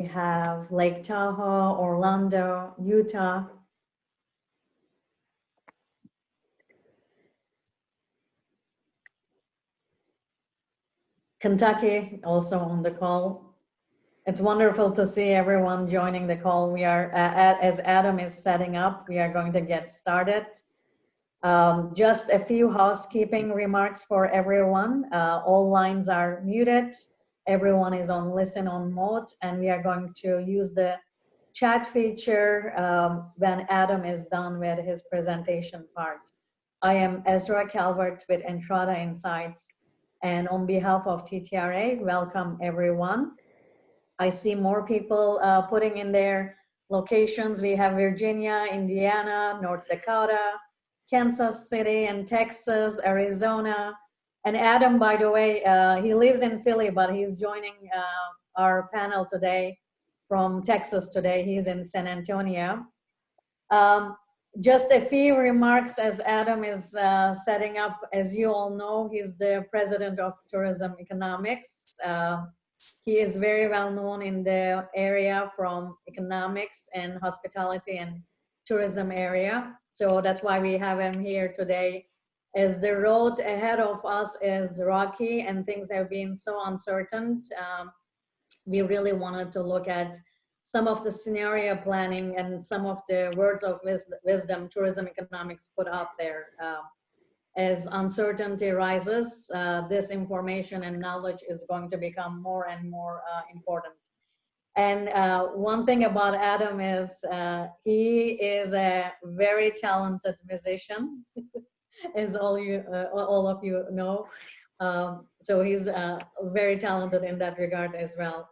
have Lake Tahoe, Orlando, Utah. Kentucky also on the call. It's wonderful to see everyone joining the call. We are, as Adam is setting up, we are going to get started. Just a few housekeeping remarks for everyone. All lines are muted. Everyone is on listen on mode, and we are going to use the chat feature when Adam is done with his presentation part. I am Ezra Calvert with Entrada Insights, and on behalf of TTRA, welcome everyone. I see more people putting in their locations. We have Virginia, Indiana, North Dakota, Kansas City, and Texas, Arizona. And Adam, by the way, he lives in Philly, but he's joining our panel today from Texas today. He's in San Antonio. Just a few remarks as Adam is setting up. As you all know, he's the president of Tourism Economics. He is very well known in the area from economics and hospitality and tourism area. So that's why we have him here today. As the road ahead of us is rocky and things have been so uncertain, we really wanted to look at some of the scenario planning and some of the words of wisdom tourism economics put out there. As uncertainty rises, this information and knowledge is going to become more and more important. And one thing about Adam is he is a very talented musician, as all of you know. So he's very talented in that regard as well.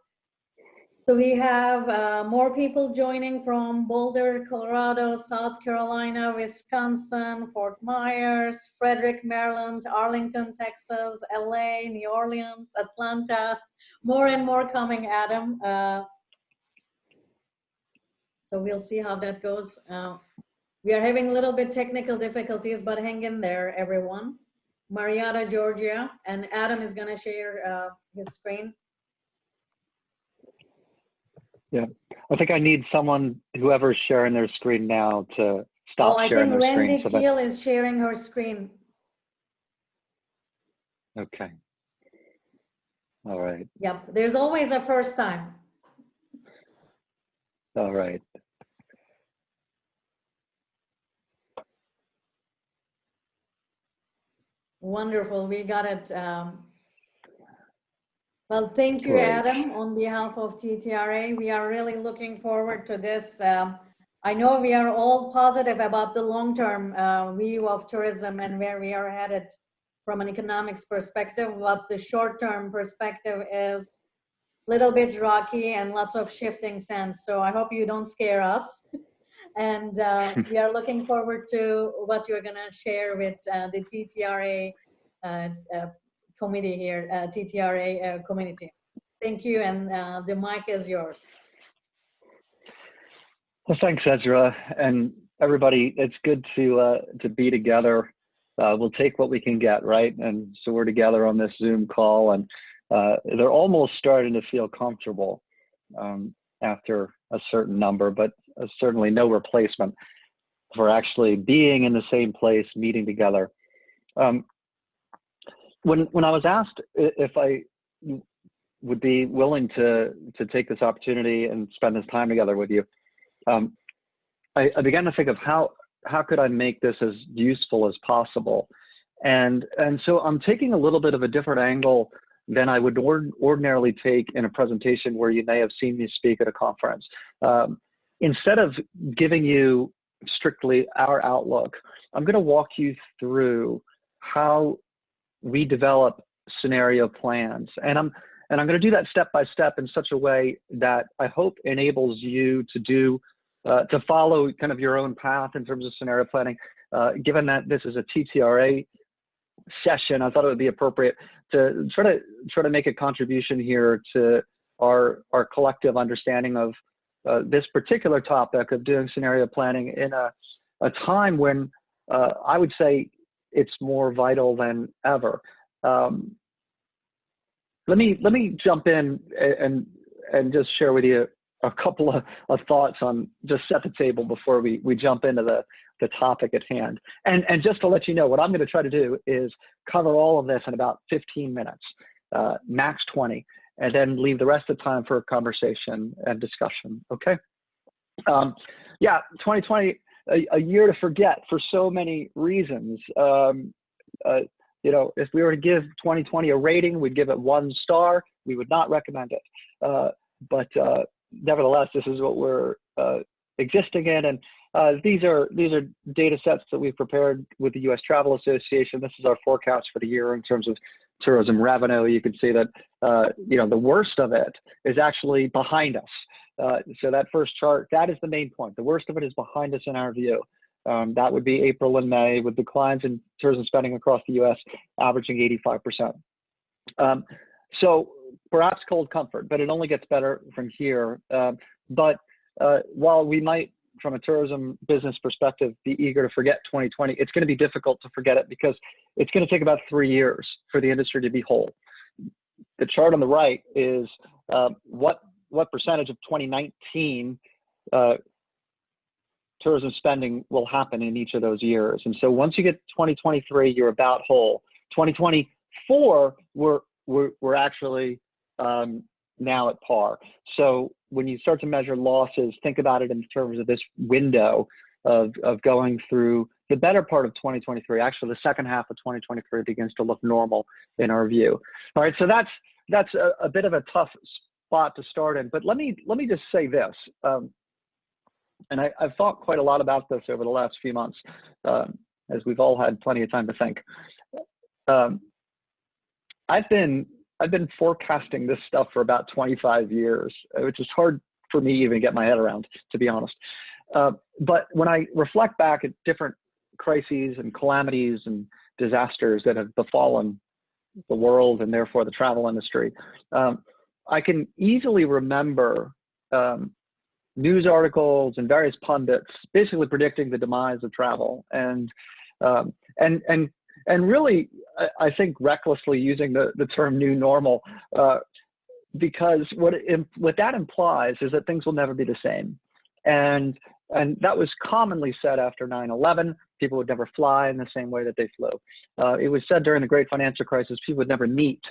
So we have more people joining from Boulder, Colorado, South Carolina, Wisconsin, Fort Myers, Frederick, Maryland, Arlington, Texas, LA, New Orleans, Atlanta. More and more coming, Adam. So we'll see how that goes. We are having a little bit technical difficulties, but hang in there, everyone. Marietta, Georgia, and Adam is gonna share his screen. Yeah, I think I need someone, whoever's sharing their screen now, to stop sharing their screen. I think Randy Keel is sharing her screen. Okay. All right. Yep, there's always a first time. All right. Wonderful, we got it. Well, thank you, Great. Adam, on behalf of TTRA. We are really looking forward to this. I know we are all positive about the long-term view of tourism and where we are headed from an economics perspective, but the short-term perspective is a little bit rocky and lots of shifting sands. So I hope you don't scare us. And we are looking forward to what you're gonna share with the TTRA committee here, TTRA community. Thank you, and the mic is yours. Well, thanks, Ezra, and everybody. It's good to be together. We'll take what we can get, right? And so we're together on this Zoom call, and they're almost starting to feel comfortable after a certain number, but certainly no replacement for actually being in the same place, meeting together. When I was asked if I would be willing to take this opportunity and spend this time together with you, I began to think of how could I make this as useful as possible, and so I'm taking a little bit of a different angle than I would ordinarily take in a presentation where you may have seen me speak at a conference. Instead of giving you strictly our outlook, I'm going to walk you through how we develop scenario plans, and I'm going to do that step by step in such a way that I hope enables you to follow kind of your own path in terms of scenario planning. Given that this is a TTRA session, I thought it would be appropriate to try to make a contribution here to our collective understanding of this particular topic of doing scenario planning in a time when I would say it's more vital than ever. Let me jump in and just share with you a couple of thoughts on, just set the table before we jump into the topic at hand. And just to let you know, what I'm going to try to do is cover all of this in about 15 minutes, max 20, and then leave the rest of the time for conversation and discussion. Okay. Yeah, 2020, a year to forget for so many reasons. You know, if we were to give 2020 a rating, we'd give it 1 star. We would not recommend it. But nevertheless, this is what we're existing in. And these are data sets that we've prepared with the U.S. Travel Association. This is our forecast for the year in terms of tourism revenue. You can see that, you know, the worst of it is actually behind us. So that first chart, that is the main point. The worst of it is behind us in our view. That would be April and May, with declines in tourism spending across the U.S. averaging 85%. So perhaps cold comfort, but it only gets better from here. But while we might, from a tourism business perspective, be eager to forget 2020, it's going to be difficult to forget it because it's going to take about 3 years for the industry to be whole. The chart on the right is what percentage of 2019 tourism spending will happen in each of those years. And so once you get 2023, you're about whole. 2024, we're actually now at par. So when you start to measure losses, think about it in terms of this window of going through the better part of 2023. Actually, the second half of 2023 begins to look normal in our view. All right, so that's a bit of a tough spot to start in. But let me just say this, and I've thought quite a lot about this over the last few months, as we've all had plenty of time to think. I've been forecasting this stuff for about 25 years, which is hard for me to even get my head around, to be honest. But when I reflect back at different crises and calamities and disasters that have befallen the world and therefore the travel industry, I can easily remember news articles and various pundits basically predicting the demise of travel, and really, I think recklessly using the term new normal, because what that implies is that things will never be the same. And that was commonly said after 9/11. People would never fly in the same way that they flew. It was said during the Great Financial Crisis, people would never meet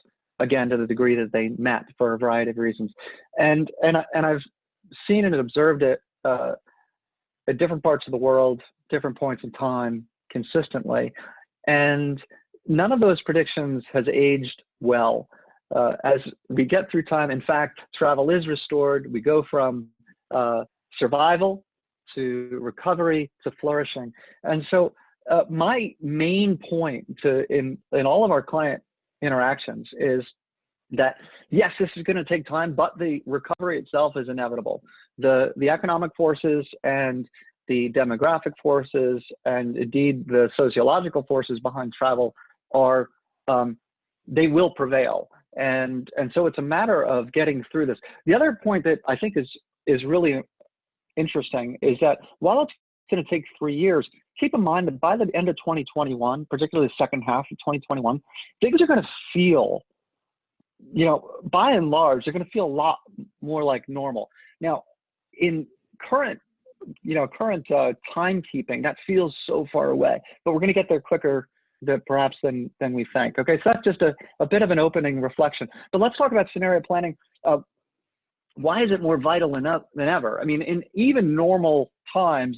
again to the degree that they met for a variety of reasons. And I've seen and observed it at different parts of the world, different points in time, consistently. And none of those predictions has aged well. As we get through time, in fact, travel is restored. We go from survival to recovery to flourishing. And so my main point in all of our client interactions is that, yes, this is going to take time, but the recovery itself is inevitable. The economic forces and the demographic forces and indeed the sociological forces behind travel are, they will prevail. And so it's a matter of getting through this. The other point that I think is really interesting is that while it's going to take 3 years, keep in mind that by the end of 2021, particularly the second half of 2021, things are going to feel, you know, by and large, they're going to feel a lot more like normal. Now, in current timekeeping, that feels so far away, but we're going to get there quicker perhaps than we think. Okay, so that's just a bit of an opening reflection. But let's talk about scenario planning. Why is it more vital than ever? I mean, in even normal times,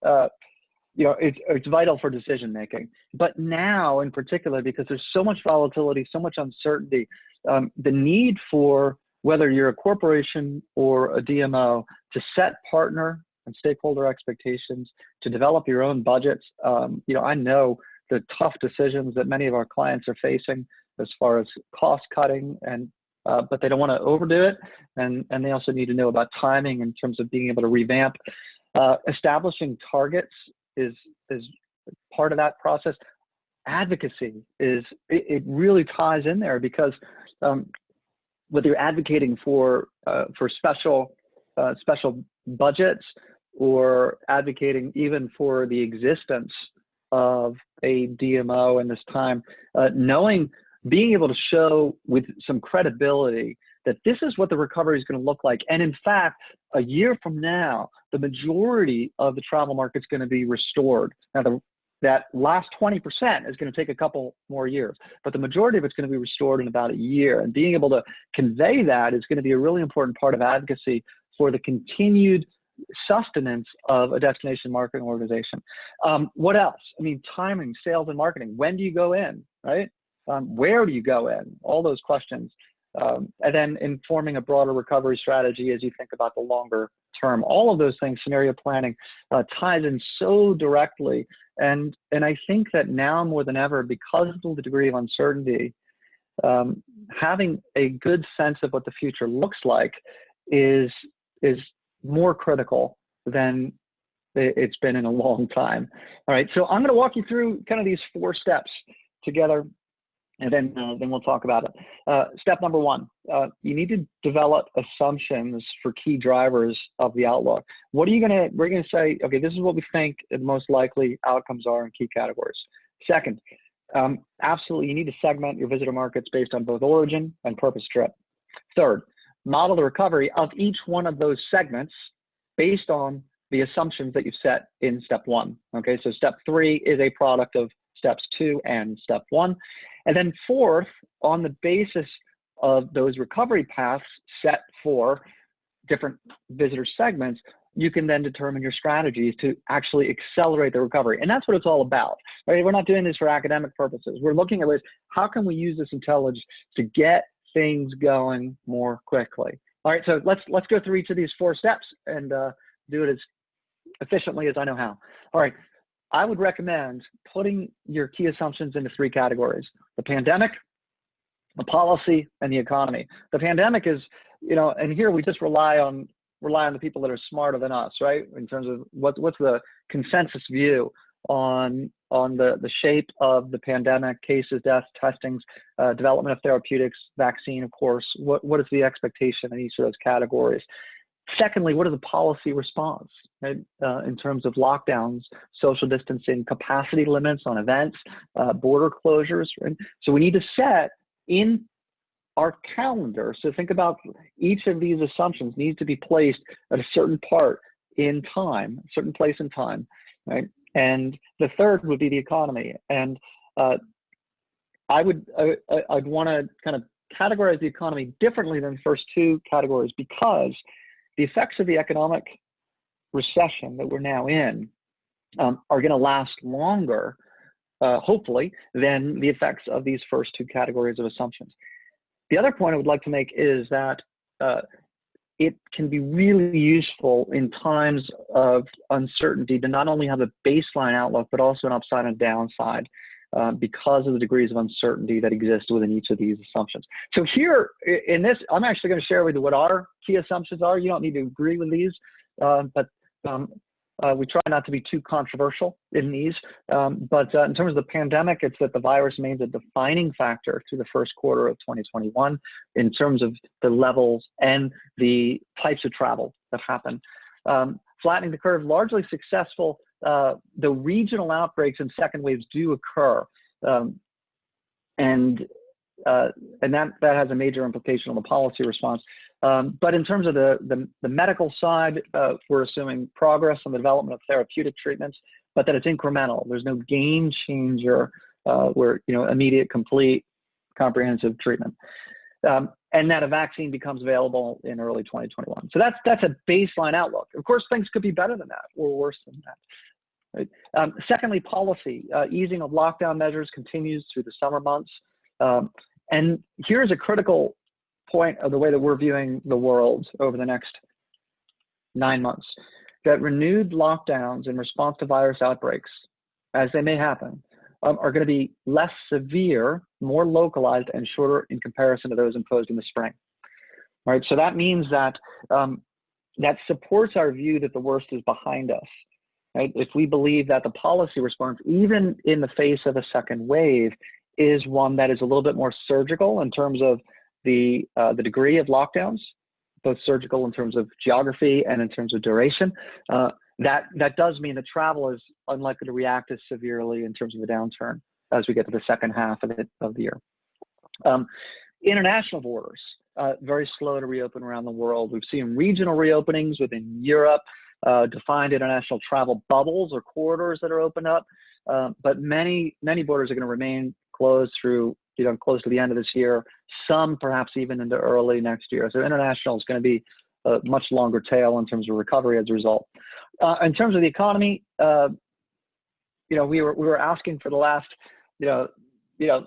you know, it's vital for decision making. But now, in particular, because there's so much volatility, so much uncertainty, the need for, whether you're a corporation or a DMO, to set partner and stakeholder expectations, to develop your own budgets. You know, I know the tough decisions that many of our clients are facing as far as cost cutting, but they don't want to overdo it, and they also need to know about timing in terms of being able to revamp. Establishing targets is part of that process. Advocacy it really ties in there, because whether you're advocating for special budgets or advocating even for the existence of a DMO in this time, being able to show with some credibility that this is what the recovery is going to look like. And in fact, a year from now, the majority of the travel market is going to be restored. Now, that last 20% is going to take a couple more years, but the majority of it's going to be restored in about a year. And being able to convey that is going to be a really important part of advocacy for the continued sustenance of a destination marketing organization. What else? I mean, timing, sales, and marketing. When do you go in, right? Where do you go in? All those questions. And then informing a broader recovery strategy as you think about the longer term. All of those things, scenario planning, ties in so directly. And I think that now more than ever, because of the degree of uncertainty, having a good sense of what the future looks like is more critical than it's been in a long time. All right, so I'm going to walk you through kind of these 4 steps together, and then we'll talk about it. Step number 1, you need to develop assumptions for key drivers of the outlook. What are you gonna? We're going to say, okay, this is what we think the most likely outcomes are in key categories. Second, absolutely, you need to segment your visitor markets based on both origin and purpose trip. Third, model the recovery of each one of those segments based on the assumptions that you've set in step 1. Okay, so step 3 is a product of steps 2 and step 1. And then fourth, on the basis of those recovery paths set for different visitor segments, you can then determine your strategies to actually accelerate the recovery. And that's what it's all about, right? We're not doing this for academic purposes. We're looking at ways, how can we use this intelligence to get things going more quickly? All right, so let's go through each of these 4 steps and do it as efficiently as I know how. All right, I would recommend putting your key assumptions into 3 categories: the pandemic, the policy, and the economy. The pandemic is, and here we just rely on the people that are smarter than us, right? In terms of what's the consensus view on the shape of the pandemic, cases, deaths, testings, development of therapeutics, vaccine, of course. What is the expectation in each of those categories? Secondly, what is the policy response, right? In terms of lockdowns, social distancing, capacity limits on events, border closures, right? So we need to set in our calendar. So think about each of these assumptions needs to be placed at a certain part in time, a certain place in time, right? And the third would be the economy. And I'd want to kind of categorize the economy differently than the first 2 categories, because the effects of the economic recession that we're now in are going to last longer, hopefully, than the effects of these first 2 categories of assumptions. The other point I would like to make is that it can be really useful in times of uncertainty to not only have a baseline outlook, but also an upside and downside because of the degrees of uncertainty that exist within each of these assumptions. So here in this, I'm actually going to share with you what our key assumptions are. You don't need to agree with these, but we try not to be too controversial in these. But in terms of the pandemic, it's that the virus remains a defining factor through the first quarter of 2021 in terms of the levels and the types of travel that happen. Flattening the curve, largely successful. The regional outbreaks and second waves do occur, and that has a major implication on the policy response. But in terms of the medical side, we're assuming progress on the development of therapeutic treatments, but that it's incremental. There's no game changer where immediate, complete, comprehensive treatment, and that a vaccine becomes available in early 2021. So that's a baseline outlook. Of course, things could be better than that or worse than that. Right? Secondly, policy. Easing of lockdown measures continues through the summer months. And here's a critical point of the way that we're viewing the world over the next 9 months, that renewed lockdowns in response to virus outbreaks, as they may happen, are going to be less severe, more localized, and shorter in comparison to those imposed in the spring. All right, so that means that that supports our view that the worst is behind us. Right? If we believe that the policy response, even in the face of a second wave, is one that is a little bit more surgical in terms of the degree of lockdowns, both surgical in terms of geography and in terms of duration, that does mean that travel is unlikely to react as severely in terms of the downturn as we get to the second half of the year. International borders. very slow to reopen around the world. We've seen regional reopenings within Europe, defined international travel bubbles or corridors that are opened up, but many borders are going to remain closed through, close to the end of this year, some perhaps even into early next year. So international is going to be a much longer tail in terms of recovery as a result. In terms of the economy, we were asking for the last,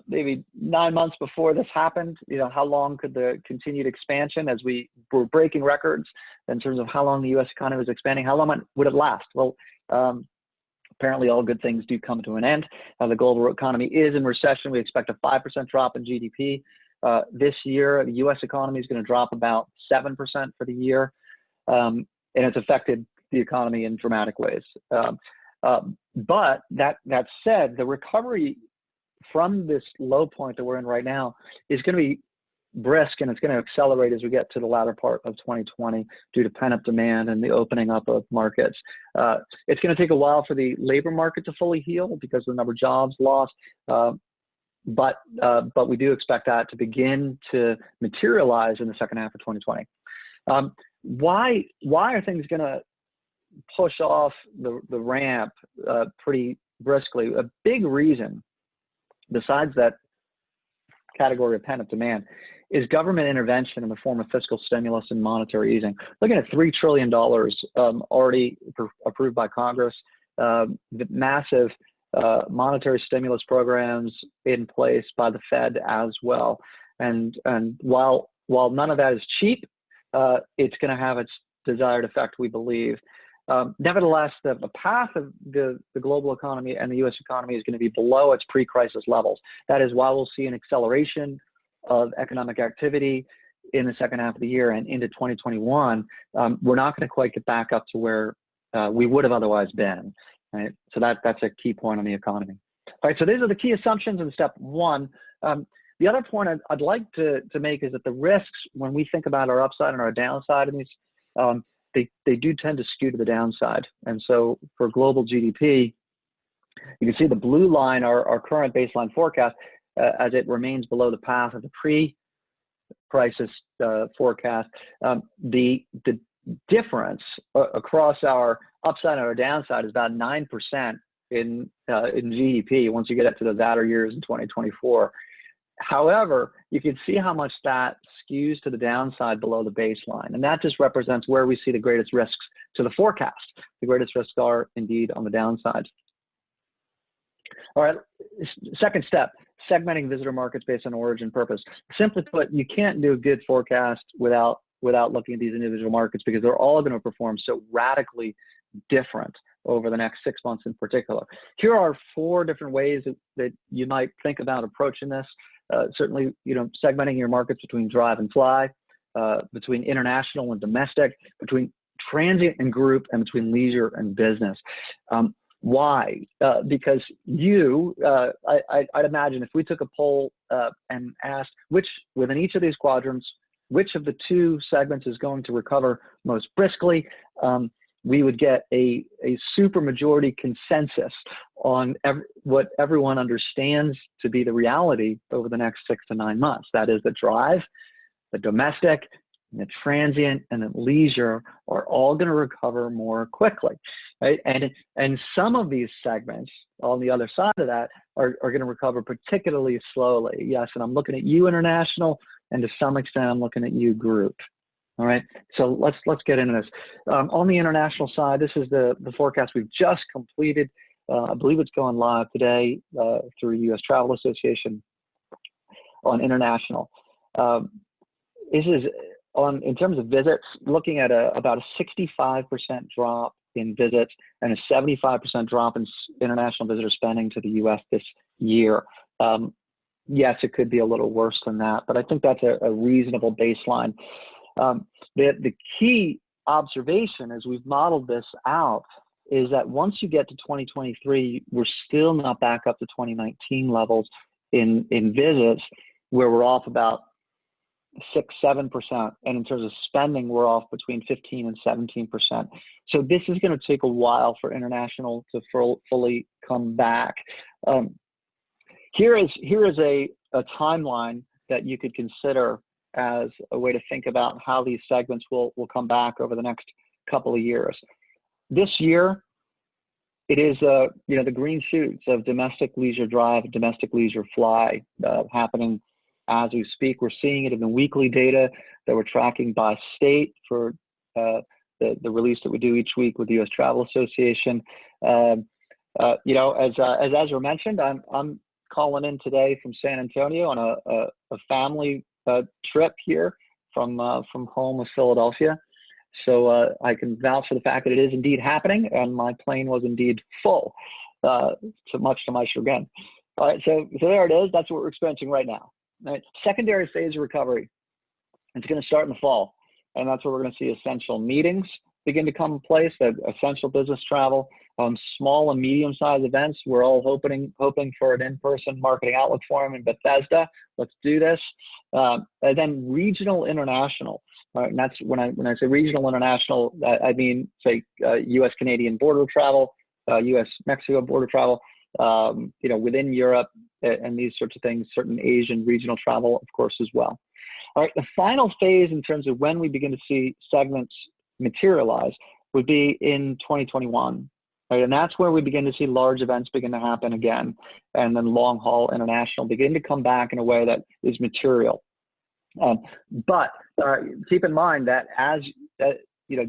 maybe 9 months before this happened, how long could the continued expansion, as we were breaking records in terms of how long the U.S. economy was expanding, how long would it last? Well, apparently all good things do come to an end. The global economy is in recession. We expect a 5% drop in GDP. This year, the U.S. economy is going to drop about 7% for the year, and it's affected the economy in dramatic ways. But that said, the recovery from this low point that we're in right now is going to be brisk, and it's going to accelerate as we get to the latter part of 2020 due to pent-up demand and the opening up of markets. It's going to take a while for the labor market to fully heal because of the number of jobs lost, but we do expect that to begin to materialize in the second half of 2020. Why are things going to push off the ramp pretty briskly? A big reason, besides that category of pent-up demand, is government intervention in the form of fiscal stimulus and monetary easing. Looking at $3 trillion already approved by Congress, the massive monetary stimulus programs in place by the Fed as well. And while none of that is cheap, it's going to have its desired effect, we believe. Nevertheless, the path of the global economy and the U.S. economy is going to be below its pre-crisis levels. That is why we'll see an acceleration of economic activity in the second half of the year and into 2021. We're not going to quite get back up to where we would have otherwise been. Right? So that's a key point on the economy. All right, so these are the key assumptions in step one. The other point I'd like to make is that the risks, when we think about our upside and our downside in these, they do tend to skew to the downside. And so for global GDP, you can see the blue line, our current baseline forecast, as it remains below the path of the pre-crisis forecast. The difference across our upside and our downside is about 9% in GDP once you get up to those outer years in 2024. However, you can see how much that skews to the downside below the baseline. And that just represents where we see the greatest risks to the forecast. The greatest risks are indeed on the downside. All right, second step, segmenting visitor markets based on origin purpose. Simply put, you can't do a good forecast without looking at these individual markets, because they're all going to perform so radically different over the next 6 months in particular. Here are 4 different ways that you might think about approaching this. Certainly, segmenting your markets between drive and fly, between international and domestic, between transient and group, and between leisure and business. Why? Because I'd imagine if we took a poll and asked within each of these quadrants, which of the 2 segments is going to recover most briskly, we would get a super majority consensus on what everyone understands to be the reality over the next 6 to 9 months. That is, the drive, the domestic, and the transient, and the leisure are all going to recover more quickly, right? And some of these segments on the other side of that are going to recover particularly slowly. Yes, and I'm looking at you, international, and to some extent, I'm looking at you, group. All right, so let's get into this. On the international side, this is the forecast we've just completed. I believe it's going live today through U.S. Travel Association on international. This is in terms of visits, looking at about a 65% drop in visits and a 75% drop in international visitor spending to the U.S. this year. Yes, it could be a little worse than that, but I think that's a reasonable baseline. The key observation as we've modeled this out is that once you get to 2023, we're still not back up to 2019 levels in visits, where we're off about 6-7%, and in terms of spending, we're off between 15 and 17%. So this is going to take a while for international to fully come back. Here is a timeline that you could consider as a way to think about how these segments will come back over the next couple of years. This year, it is the green shoots of domestic leisure drive, domestic leisure fly happening as we speak. We're seeing it in the weekly data that we're tracking by state for the release that we do each week with the U.S. Travel Association. As Ezra mentioned, I'm calling in today from San Antonio on a family trip here from home of Philadelphia. So I can vouch for the fact that it is indeed happening, and my plane was indeed full, so much to my chagrin. All right, so there it is. That's what we're experiencing right now. All right, secondary phase of recovery. It's going to start in the fall, and that's where we're going to see essential meetings begin to come in place, that essential business travel, small and medium-sized events. We're all hoping for an in-person marketing outlook forum in Bethesda. Let's do this. And then regional international. And that's when I say regional international, I mean, say, U.S.-Canadian border travel, U.S.-Mexico border travel, within Europe, and these sorts of things, certain Asian regional travel, of course, as well. All right, the final phase in terms of when we begin to see segments materialize would be in 2021. Right, and that's where we begin to see large events begin to happen again, and then long-haul international begin to come back in a way that is material. But keep in mind that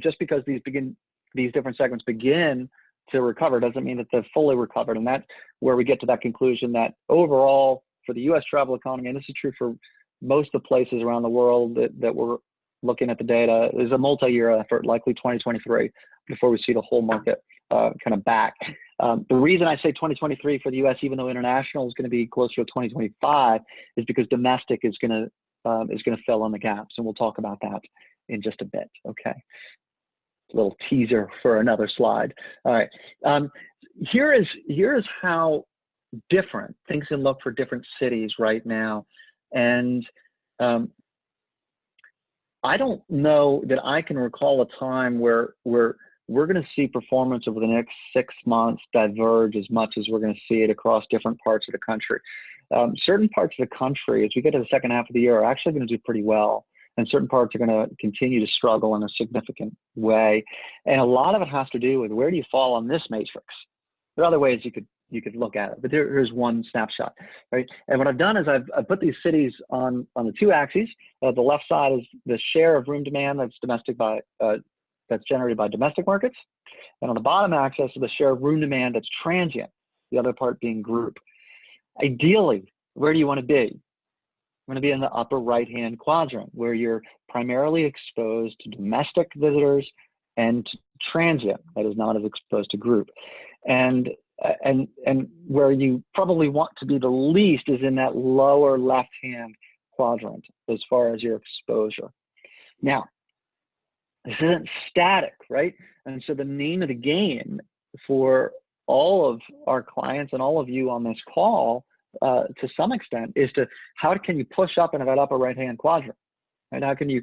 just because these different segments begin to recover doesn't mean that they're fully recovered, and that's where we get to that conclusion that overall for the U.S. travel economy, and this is true for most of the places around the world that we're looking at the data, is a multi-year effort, likely 2023, before we see the whole market kind of back. The reason I say 2023 for the U.S., even though international is going to be closer to 2025, is because domestic is going to fill in the gaps, and we'll talk about that in just a bit. Okay, a little teaser for another slide. All right, here is how different things can look for different cities right now, and I don't know that I can recall a time where we're going to see performance over the next 6 months diverge as much as we're going to see it across different parts of the country. Certain parts of the country, as we get to the second half of the year, are actually going to do pretty well, and certain parts are going to continue to struggle in a significant way. And a lot of it has to do with where do you fall on this matrix. There are other ways you could look at it, but here's one snapshot, right? And what I've done is I've put these cities on the two axes. The left side is the share of room demand that's generated by domestic markets, and on the bottom axis is the share of room demand that's transient, the other part being group. Ideally, where do you want to be? You want to be in the upper right-hand quadrant, where you're primarily exposed to domestic visitors and transient, that is not as exposed to group. And where you probably want to be the least is in that lower left-hand quadrant as far as your exposure. Now, this isn't static, right? And so the name of the game for all of our clients and all of you on this call, to some extent, is how can you push up into that upper right-hand quadrant? Right? How can you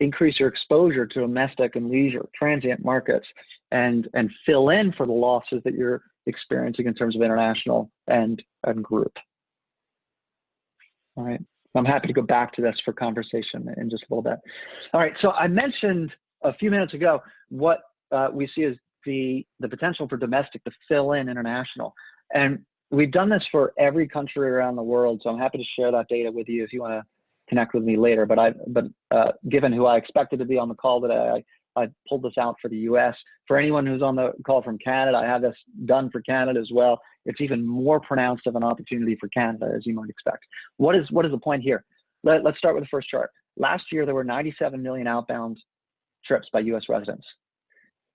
increase your exposure to domestic and leisure, transient markets, and fill in for the losses that you're experiencing in terms of international and group? All right. I'm happy to go back to this for conversation in just a little bit. All right, so I mentioned a few minutes ago what we see as the potential for domestic to fill in international. And we've done this for every country around the world, so I'm happy to share that data with you if you want to connect with me later. But given who I expected to be on the call today, I pulled this out for the U.S. For anyone who's on the call from Canada, I have this done for Canada as well. It's even more pronounced of an opportunity for Canada, as you might expect. What is the point here? Let's start with the first chart. Last year, there were 97 million outbound trips by U.S. residents.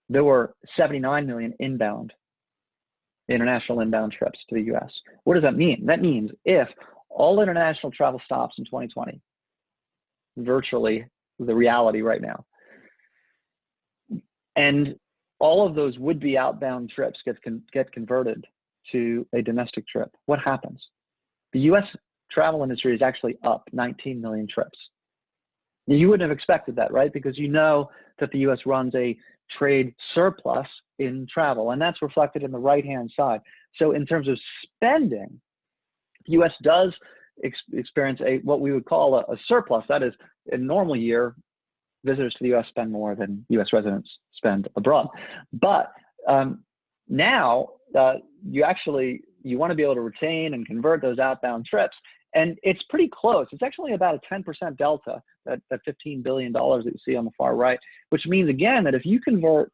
There were 79 million international inbound trips to the U.S. What does that mean? That means if all international travel stops in 2020, virtually the reality right now, and all of those would-be outbound trips get converted to a domestic trip, what happens? The U.S. travel industry is actually up 19 million trips. You wouldn't have expected that, right? Because you know that the U.S. runs a trade surplus in travel, and that's reflected in the right-hand side. So in terms of spending, the U.S. does experience what we would call a surplus. That is, in a normal year, visitors to the U.S. spend more than U.S. residents spend abroad. But now you want to be able to retain and convert those outbound trips. And it's pretty close. It's actually about a 10% delta, that $15 billion that you see on the far right, which means, again, that if you convert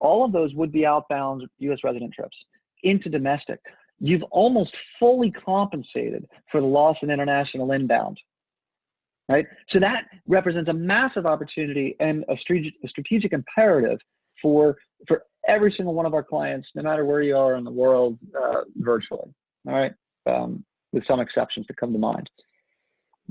all of those would-be outbound U.S. resident trips into domestic, you've almost fully compensated for the loss in international inbound, right? So that represents a massive opportunity and a strategic imperative for every single one of our clients, no matter where you are in the world, virtually, all right? With some exceptions that come to mind.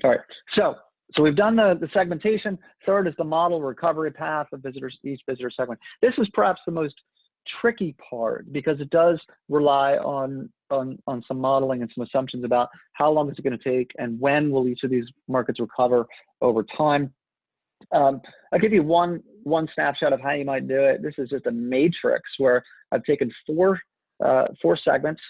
All right, so we've done the segmentation. Third is the model recovery path of each visitor segment. This is perhaps the most tricky part because it does rely on some modeling and some assumptions about how long is it going to take and when will each of these markets recover over time. I'll give you one snapshot of how you might do it. This is just a matrix where I've taken four segments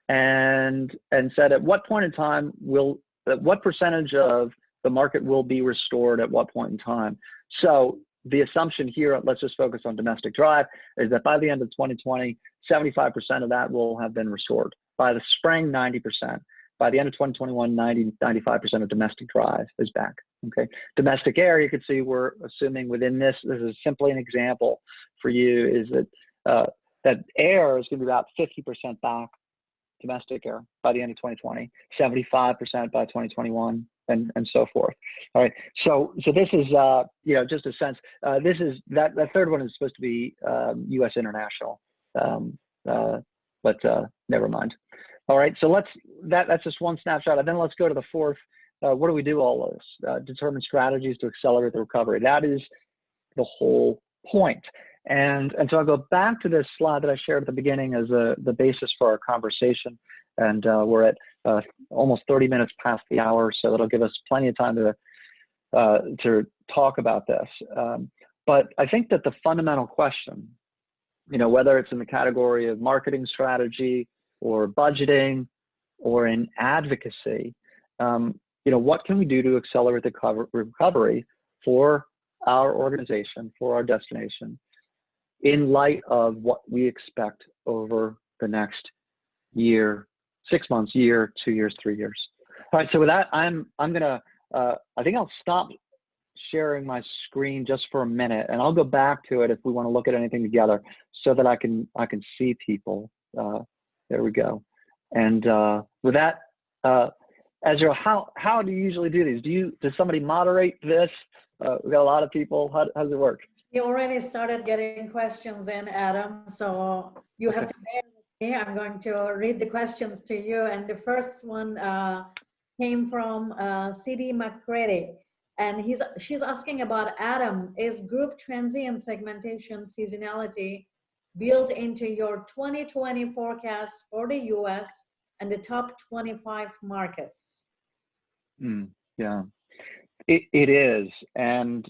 and said at what point in time what percentage of the market will be restored at what point in time. So the assumption here, let's just focus on domestic drive, is that by the end of 2020, 75% of that will have been restored. By the spring, 90%. By the end of 2021, 95% of domestic drive is back. Okay. Domestic air, you can see we're assuming within this is simply an example for you, is that that air is going to be about 50% back, domestic air, by the end of 2020, 75% by 2021, and so forth. All right. So this is just a sense. This is that third one is supposed to be U.S. international, but never mind. All right. So that's just one snapshot, and then let's go to the fourth. What do we do all of this? Determine strategies to accelerate the recovery. That is the whole point. And so I'll go back to this slide that I shared at the beginning as the basis for our conversation. And we're at almost 30 minutes past the hour, so that'll give us plenty of time to talk about this. But I think that the fundamental question, whether it's in the category of marketing strategy or budgeting or in advocacy, what can we do to accelerate the recovery for our organization, for our destination, in light of what we expect over the next year, 6 months, year, 2 years, 3 years. All right, so with that, I'm gonna, I think I'll stop sharing my screen just for a minute, and I'll go back to it if we want to look at anything together, so that I can see people. There we go. And with that, Ezra, how do you usually do these? Does somebody moderate this? We've got a lot of people. How does it work? You already started getting questions in, Adam, so you have to bear with me. I'm going to read the questions to you, and the first one came from C.D. McCready, and she's asking about, Adam, is group transient segmentation seasonality built into your 2020 forecast for the U.S. and the top 25 markets? Yeah. It is, and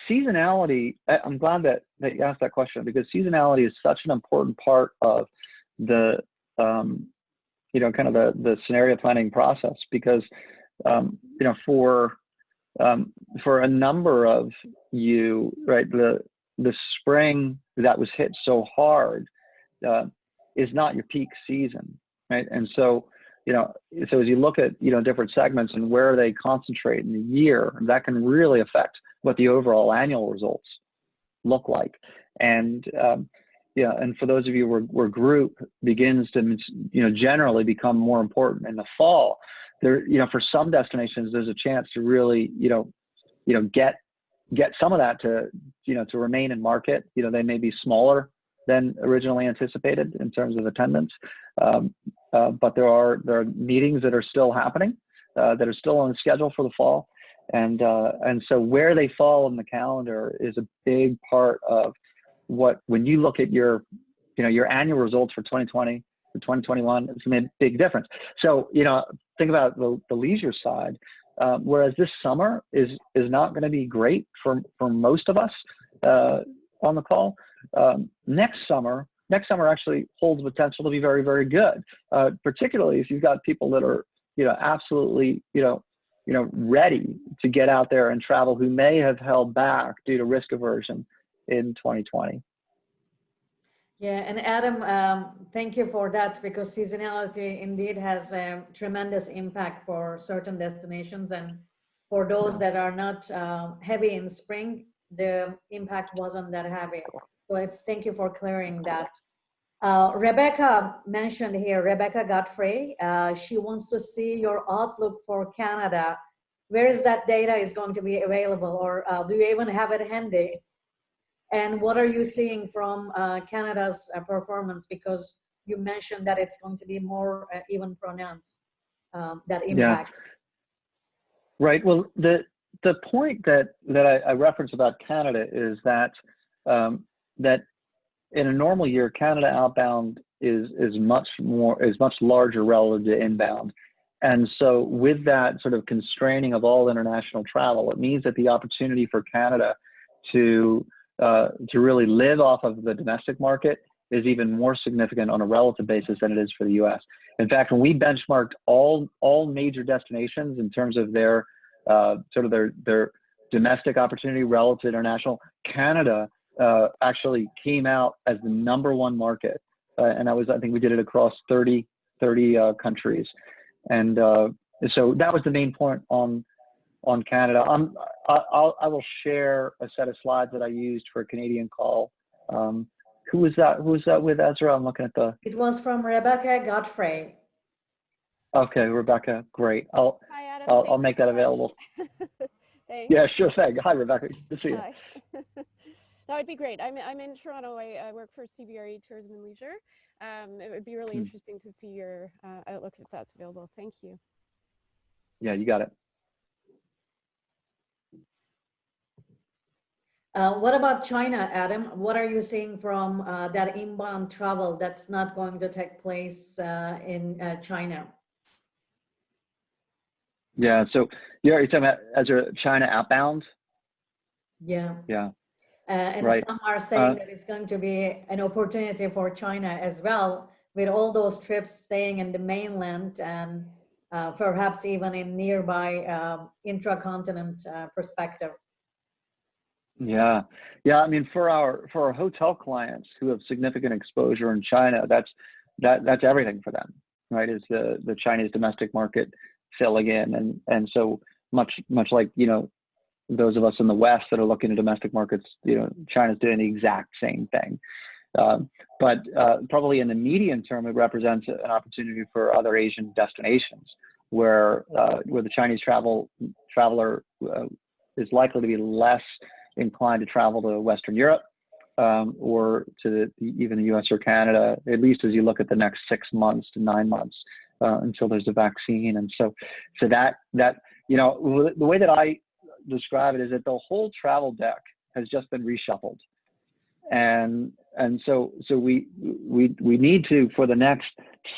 seasonality. I'm glad that you asked that question, because seasonality is such an important part of the kind of the scenario planning process. Because for a number of you, right, the spring that was hit so hard is not your peak season, right? And so so as you look at, different segments and where they concentrate in the year, that can really affect what the overall annual results look like. And, and for those of you where group begins to, generally become more important in the fall, there, for some destinations, there's a chance to really, get some of that to, to remain in market. They may be smaller than originally anticipated in terms of attendance. But there are meetings that are still happening, that are still on the schedule for the fall. And so where they fall in the calendar is a big part of when you look at your annual results for 2020 to 2021, it's a big difference. So, think about the leisure side, whereas this summer is not going to be great for most of us on the call. Next summer actually holds potential to be very, very good, particularly if you've got people that are absolutely, ready to get out there and travel, who may have held back due to risk aversion in 2020. Yeah, and Adam, thank you for that, because seasonality indeed has a tremendous impact for certain destinations, and for those that are not heavy in spring, the impact wasn't that heavy. So thank you for clearing that. Rebecca mentioned here, Rebecca Godfrey, she wants to see your outlook for Canada. Where is that data is going to be available, or do you even have it handy? And what are you seeing from Canada's performance? Because you mentioned that it's going to be more even pronounced, that impact. Yeah. Right. Well, the point that I referenced about Canada is that that in a normal year, Canada outbound is much larger relative to inbound. And so with that sort of constraining of all international travel, it means that the opportunity for Canada to really live off of the domestic market is even more significant on a relative basis than it is for the US. In fact, when we benchmarked all major destinations in terms of their their domestic opportunity relative to international, Canada actually came out as the #1 market. And I think we did it across 30 countries. And so that was the main point on Canada. I will share a set of slides that I used for a Canadian call. Who was that with, Ezra? I'm looking at the. It was from Rebecca Godfrey. Okay, Rebecca, great. I'll make that available. Thanks. Yeah, sure thing. Hi, Rebecca. Good to see you. Hi. That would be great. I'm in Toronto. I work for CBRE Tourism and Leisure. It would be really interesting to see your outlook if that's available. Thank you. Yeah, you got it. What about China, Adam? What are you seeing from that inbound travel that's not going to take place in China? Yeah, so you're talking about Ezra, China outbound? Yeah. Yeah. And right. Some are saying that it's going to be an opportunity for China as well, with all those trips staying in the mainland and perhaps even in nearby intra-continent perspective. Yeah. I mean, for our hotel clients who have significant exposure in China, that's everything for them, right? Is the Chinese domestic market filling in, and so much like those of us in the West that are looking at domestic markets, China's doing the exact same thing. But probably in the medium term, it represents an opportunity for other Asian destinations where the Chinese traveler is likely to be less inclined to travel to Western Europe or to even the US or Canada, at least as you look at the next 6 months to 9 months until there's a vaccine. And so that the way that I describe it is that the whole travel deck has just been reshuffled, and so we need to, for the next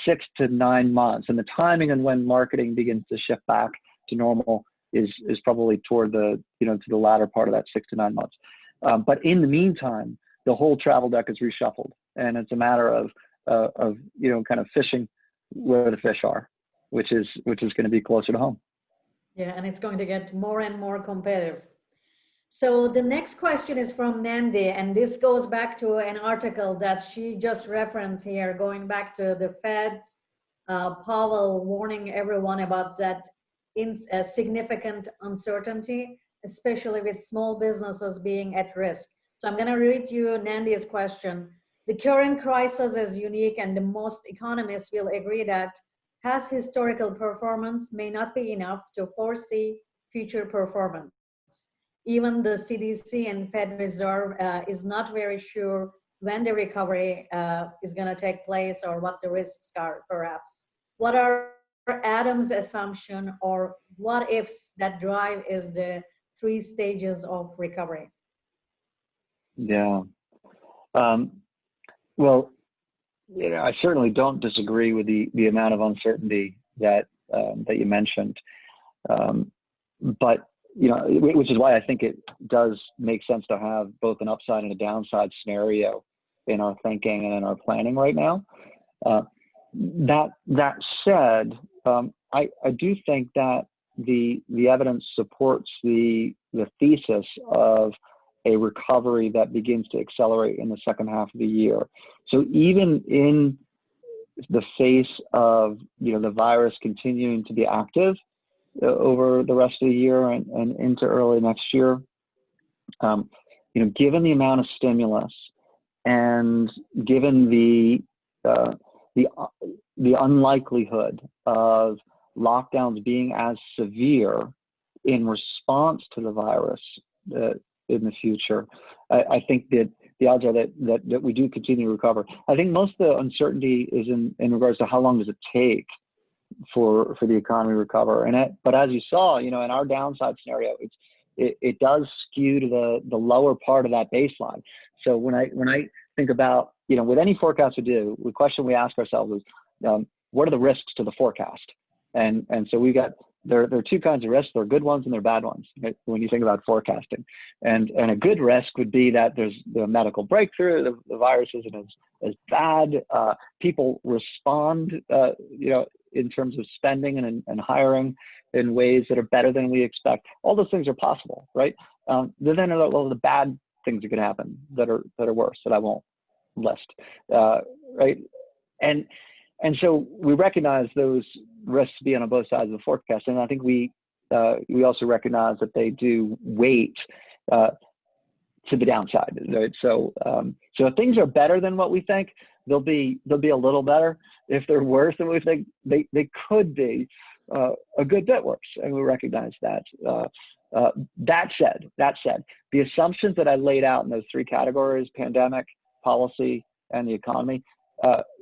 6 to 9 months, and the timing and when marketing begins to shift back to normal is probably toward the to the latter part of that 6 to 9 months. But in the meantime, the whole travel deck is reshuffled, and it's a matter of kind of fishing where the fish are, which is going to be closer to home. Yeah, and it's going to get more and more competitive. So the next question is from Nandi, and this goes back to an article that she just referenced here, going back to the Fed, Powell warning everyone about that significant uncertainty, especially with small businesses being at risk. So I'm going to read you Nandi's question. The current crisis is unique, and the most economists will agree that past historical performance may not be enough to foresee future performance. Even the CDC and Fed Reserve is not very sure when the recovery is going to take place or what the risks are, perhaps. What are Adam's assumption or what ifs that drive is the 3 stages of recovery? Yeah. Well, I certainly don't disagree with the amount of uncertainty that you mentioned, but which is why I think it does make sense to have both an upside and a downside scenario in our thinking and in our planning right now. That said, I do think that the evidence supports the thesis of a recovery that begins to accelerate in the second half of the year. So even in the face of the virus continuing to be active over the rest of the year and into early next year, given the amount of stimulus and given the unlikelihood of lockdowns being as severe in response to the virus in the future, I think that the odds are that we do continue to recover. I think most of the uncertainty is in regards to how long does it take for the economy to recover. But as you saw, in our downside scenario, it does skew to the lower part of that baseline. So when I think about, with any forecast we do, the question we ask ourselves is, what are the risks to the forecast? And so there are two kinds of risks. There are good ones and there are bad ones, right, when you think about forecasting. And a good risk would be that there's the medical breakthrough, the virus isn't as bad, people respond, in terms of spending and hiring in ways that are better than we expect. All those things are possible, right? Then all the bad things that could happen that are worse that I won't list, right? And so we recognize those risks being on both sides of the forecast, and I think we also recognize that they do weight to the downside, right? So if things are better than what we think, they'll be a little better. If they're worse than we think, they could be a good bit worse, and we recognize that. That said, the assumptions that I laid out in those three categories, pandemic, policy, and the economy,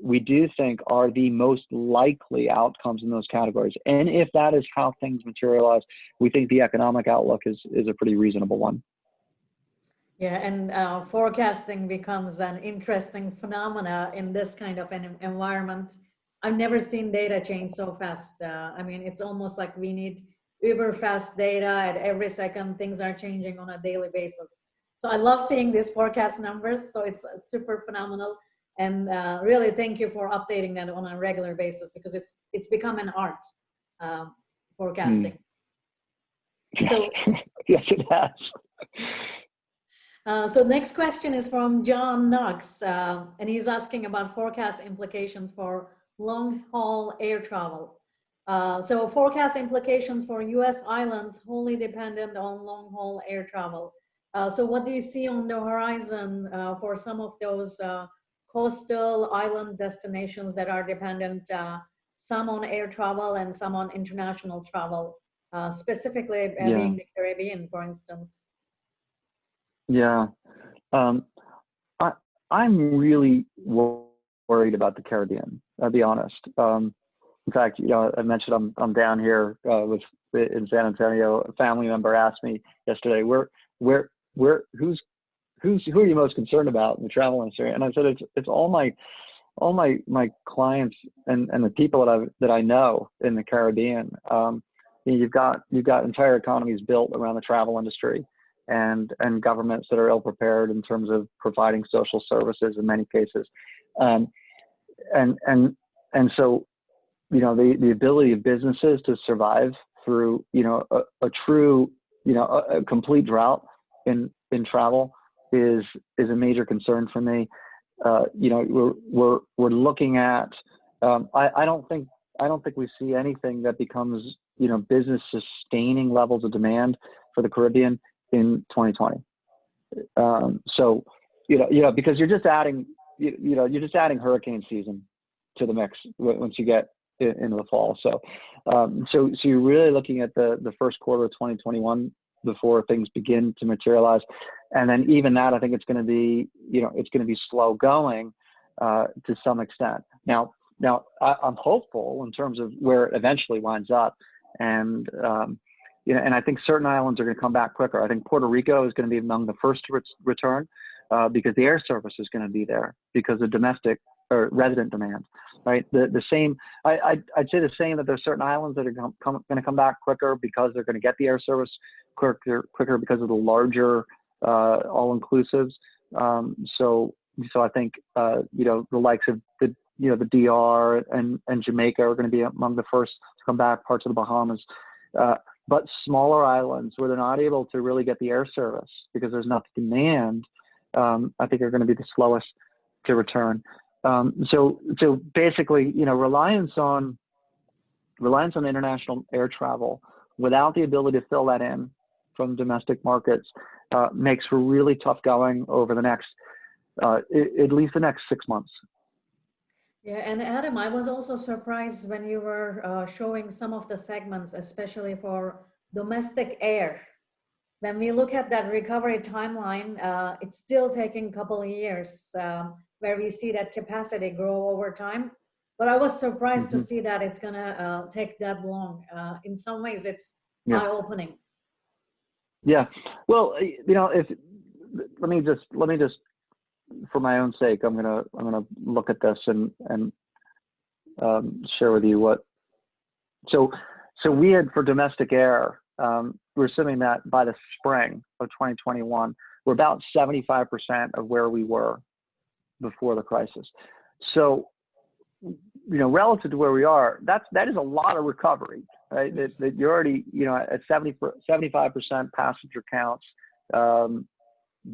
we do think are the most likely outcomes in those categories. And if that is how things materialize, we think the economic outlook is a pretty reasonable one. Yeah, and forecasting becomes an interesting phenomena in this kind of an environment. I've never seen data change so fast. I mean, it's almost like we need uber fast data at every second. Things are changing on a daily basis. So I love seeing these forecast numbers. So it's super phenomenal. And really, thank you for updating that on a regular basis, because it's become an art, forecasting. So yes, it has. So next question is from John Knox, and he's asking about forecast implications for long-haul air travel. So forecast implications for U.S. islands wholly dependent on long-haul air travel. So what do you see on the horizon for some of those coastal island destinations that are dependent, some on air travel and some on international travel, specifically being the Caribbean, for instance? Yeah, I'm really worried about the Caribbean, I'll be honest. In fact, I mentioned I'm down here in San Antonio. A family member asked me yesterday, who are you most concerned about in the travel industry? And I said, it's all my clients and the people that I know in the Caribbean. You've got entire economies built around the travel industry, and governments that are ill prepared in terms of providing social services in many cases, and so the ability of businesses to survive through a true a complete drought in travel is a major concern for me. We're looking at I don't think we see anything that becomes business sustaining levels of demand for the Caribbean in 2020. So because you're just adding hurricane season to the mix once you get into the fall. So you're really looking at the first quarter of 2021 before things begin to materialize, and then even that, I think it's going to be slow going to some extent. Now I'm hopeful in terms of where it eventually winds up, and and I think certain islands are going to come back quicker. I think Puerto Rico is going to be among the first to return because the air service is going to be there because of domestic or resident demand, right? The same, I'd say the same, that there's certain islands that are going to come back quicker because they're going to get the air service quicker because of the larger all-inclusives. So I think the likes of the the DR and Jamaica are going to be among the first to come back, parts of the Bahamas. But smaller islands where they're not able to really get the air service because there's not the demand, I think are going to be the slowest to return. So basically, reliance on international air travel without the ability to fill that in from domestic markets makes for really tough going over the next, at least the next 6 months. Yeah, and Adam, I was also surprised when you were showing some of the segments, especially for domestic air. When we look at that recovery timeline, it's still taking a couple of years where we see that capacity grow over time. But I was surprised to see that it's gonna take that long. In some ways, it's eye-opening. Yeah. Well, let me just, for my own sake, I'm gonna look at this and share with you what. So we had for domestic air, we're assuming that by the spring of 2021, we're about 75% of where we were before the crisis. So, relative to where we are, that is a lot of recovery, right? That you're already, at 75% passenger counts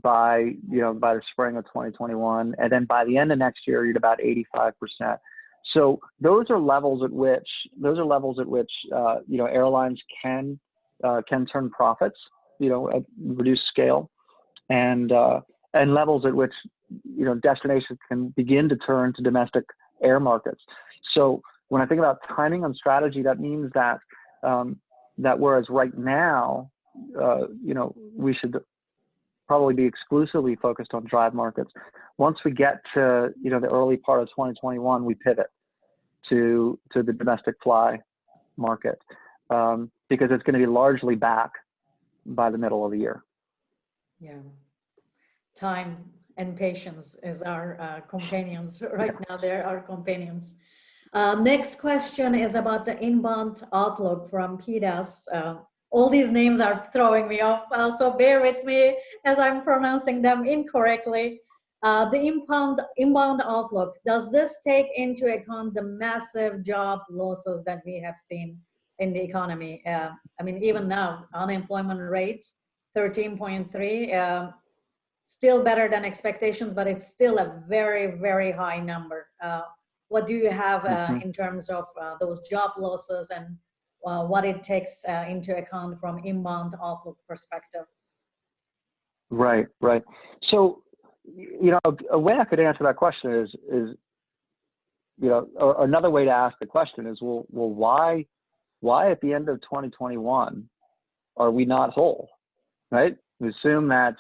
by the spring of 2021, and then by the end of next year, you're at about 85%. So those are levels at which airlines can turn profits, at reduced scale, and levels at which destinations can begin to turn to domestic air markets. So when I think about timing on strategy, that means that whereas right now, we should probably be exclusively focused on drive markets. Once we get to the early part of 2021, we pivot to the domestic fly market because it's going to be largely back by the middle of the year. Yeah, time and patience is our companions right now. They're our companions. Next question is about the inbound outlook from PDAS. All these names are throwing me off, so bear with me as I'm pronouncing them incorrectly. The inbound outlook, does this take into account the massive job losses that we have seen in the economy? I mean, even now, unemployment rate, 13.3, still better than expectations, but it's still a very, very high number. What do you have in terms of those job losses and what it takes into account from inbound outlook perspective? Right. So, a way I could answer that question is another way to ask the question is, well, why at the end of 2021 are we not whole, right? We assume that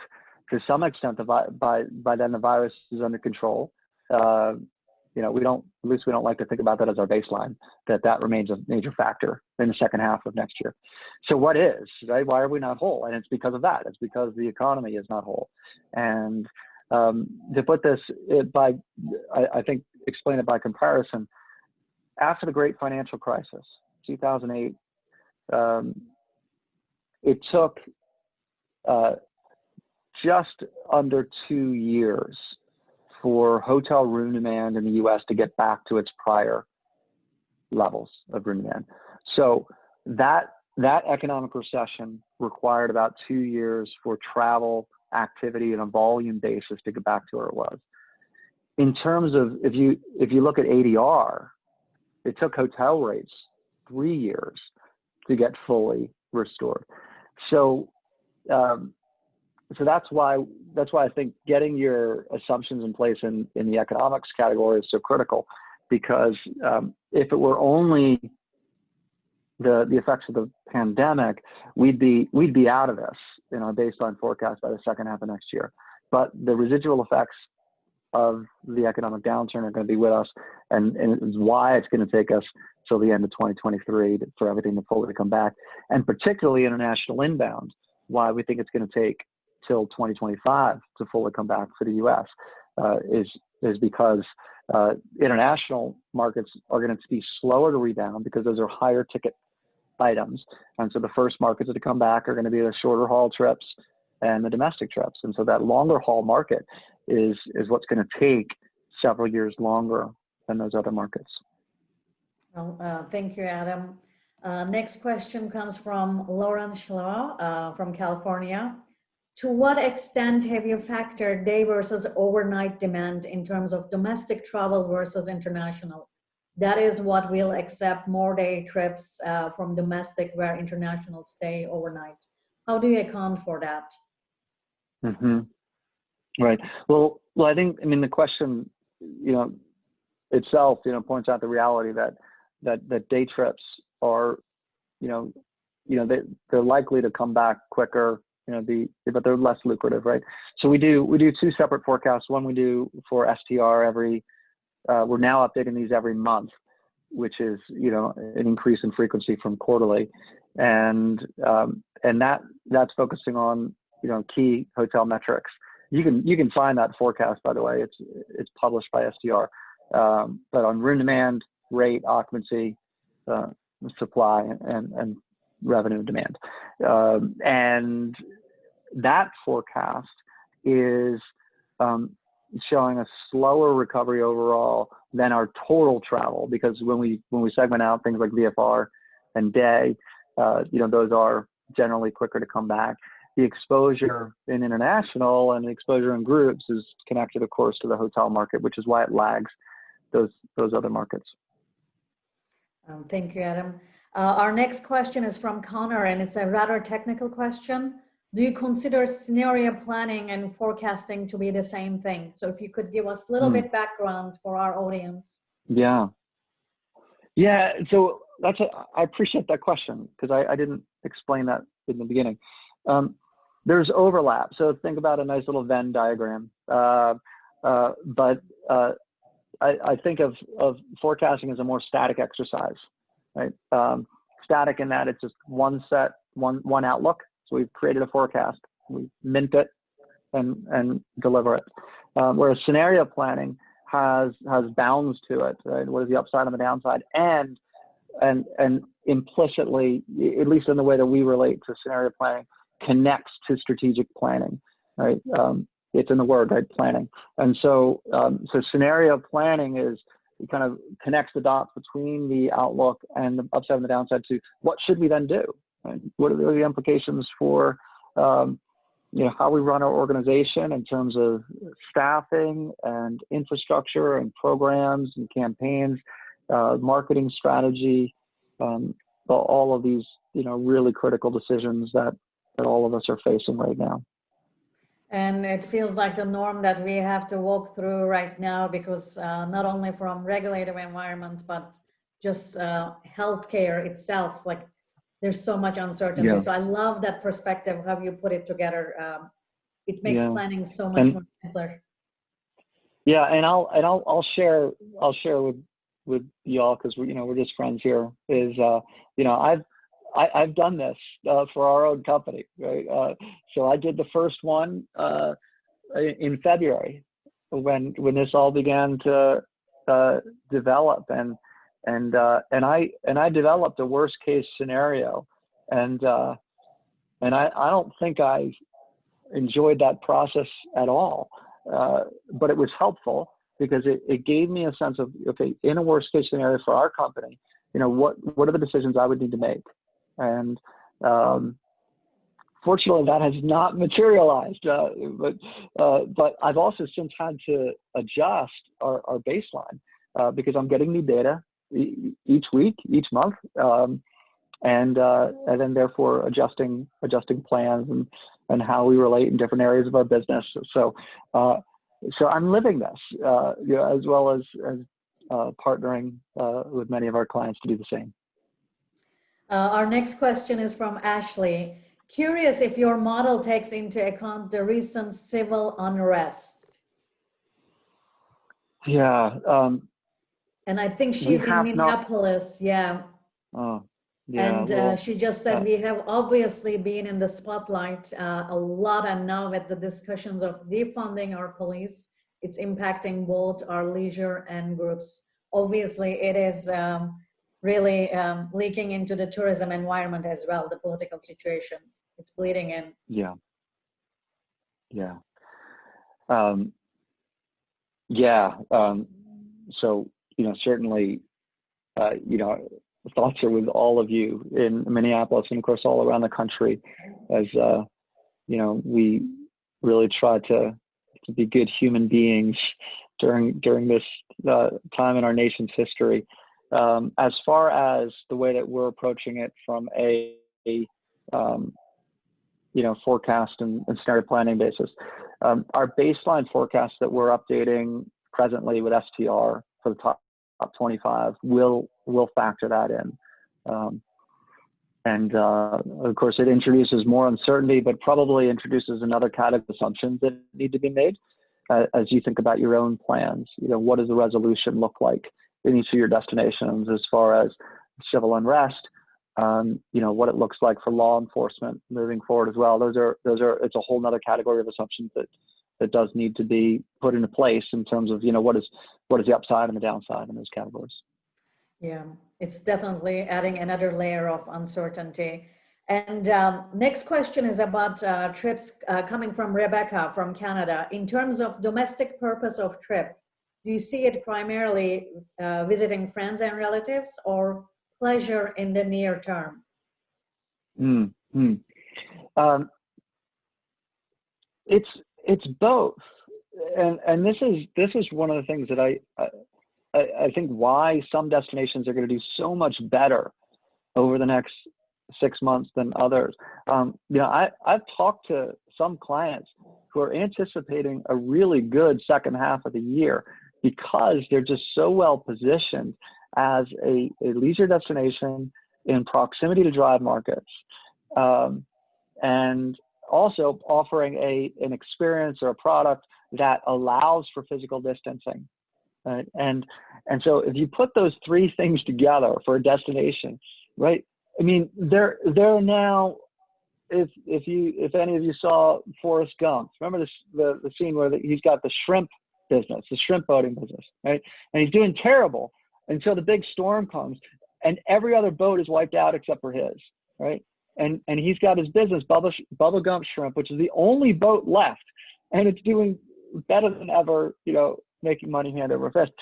to some extent by then the virus is under control. We don't like to think about that as our baseline, that remains a major factor in the second half of next year. So what is, right? Why are we not whole? And it's because of that. It's because the economy is not whole. And to put this I think explain it by comparison, after the great financial crisis, 2008, it took just under 2 years for hotel room demand in the U.S. to get back to its prior levels of room demand. So that economic recession required about 2 years for travel activity on a volume basis to get back to where it was. In terms of, if you look at ADR, it took hotel rates 3 years to get fully restored. So that's why I think getting your assumptions in place in the economics category is so critical, because if it were only the effects of the pandemic, we'd be out of this in our baseline forecast by the second half of next year. But the residual effects of the economic downturn are going to be with us, and it's why it's going to take us till the end of 2023 for everything to fully come back, and particularly international inbound. Why we think it's going to take till 2025 to fully come back for the U.S. is because international markets are going to be slower to rebound because those are higher ticket items, and so the first markets to come back are going to be the shorter haul trips and the domestic trips, and so that longer haul market is what's going to take several years longer those other markets. Well, thank you, Adam. Next question comes from Lauren Schlau from California. To what extent have you factored day versus overnight demand in terms of domestic travel versus international? That is what will accept more day trips from domestic where international stay overnight. How do you account for that? Mm-hmm. Right. Well, I think, I mean, the question, itself, points out the reality that day trips are, they're likely to come back quicker, but they're less lucrative, right? So we do two separate forecasts. One we do for STR we're now updating these every month, which is, an increase in frequency from quarterly. And that's focusing on, key hotel metrics. You can find that forecast, by the way. It's published by STR. But on room demand, rate, occupancy, supply, and revenue demand. And that forecast is showing a slower recovery overall than our total travel, because when we segment out things like VFR and day, those are generally quicker to come back. The exposure in international and the exposure in groups is connected, of course, to the hotel market, which is why it lags those other markets. Thank you, Adam. Our next question is from Connor, and it's a rather technical question. Do you consider scenario planning and forecasting to be the same thing? So if you could give us a little bit background for our audience. Yeah. So I appreciate that question, because I didn't explain that in the beginning. There's overlap. So think about a nice little Venn diagram. But I think of forecasting as a more static exercise, right? Static in that it's just one outlook. So we've created a forecast, we mint it and deliver it. Whereas scenario planning has bounds to it, right? What is the upside and the downside? And implicitly, at least in the way that we relate to scenario planning, connects to strategic planning, right? It's in the word, right? Planning. And so scenario planning it kind of connects the dots between the outlook and the upside and the downside to what should we then do? Right? What are the implications for, how we run our organization in terms of staffing and infrastructure and programs and campaigns, marketing strategy, all of these, really critical decisions that all of us are facing right now. And it feels like the norm that we have to walk through right now, because not only from regulated environment, but just healthcare itself, like there's so much uncertainty. Yeah. So I love that perspective, how you put it together. It makes planning so much more simpler. Yeah, and I'll share with y'all, because we're just friends here. I've done this for our own company, right? So I did the first one in February when this all began to develop, and I developed a worst case scenario, and I don't think I enjoyed that process at all, but it was helpful because it gave me a sense of, okay, in a worst case scenario for our company, what are the decisions I would need to make. And fortunately, that has not materialized. But I've also since had to adjust our baseline because I'm getting new data each week, each month, and then therefore adjusting plans and how we relate in different areas of our business. So I'm living this, as well as partnering with many of our clients to do the same. Our next question is from Ashley. Curious if your model takes into account the recent civil unrest. Yeah. And I think she's in Minneapolis. Yeah. Oh, yeah. And she just said, we have obviously been in the spotlight a lot, and now with the discussions of defunding our police, it's impacting both our leisure and groups. Obviously, it is really leaking into the tourism environment as well, the political situation. It's bleeding in. Yeah. So, certainly, thoughts are with all of you in Minneapolis and of course all around the country, as we really try to be good human beings during this time in our nation's history. As far as the way that we're approaching it from a forecast and scenario planning basis, our baseline forecast that we're updating presently with STR for the top 25 will factor that in. And of course, it introduces more uncertainty, but probably introduces another category of assumptions that need to be made as you think about your own plans. What does the resolution look like in each of your destinations as far as civil unrest? What it looks like for law enforcement moving forward as well. Those are it's a whole nother category of assumptions that does need to be put into place in terms of what is the upside and the downside in those categories. Yeah, it's definitely adding another layer of uncertainty. And next question is about trips coming from Rebecca from Canada. In terms of domestic purpose of trip, do you see it primarily visiting friends and relatives or pleasure in the near term? It's both, and this is one of the things that I think why some destinations are going to do so much better over the next 6 months than others. I've talked to some clients who are anticipating a really good second half of the year because they're just so well positioned as a leisure destination in proximity to drive markets, and also offering an experience or a product that allows for physical distancing. Right? And so if you put those three things together for a destination, right? I mean, they're now, if any of you saw Forrest Gump, remember the scene where he's got the shrimp business, the shrimp boating business, right? And he's doing terrible until the big storm comes and every other boat is wiped out except for his, right? And he's got his business, Bubble Gump Shrimp, which is the only boat left, and it's doing better than ever, making money hand over fist.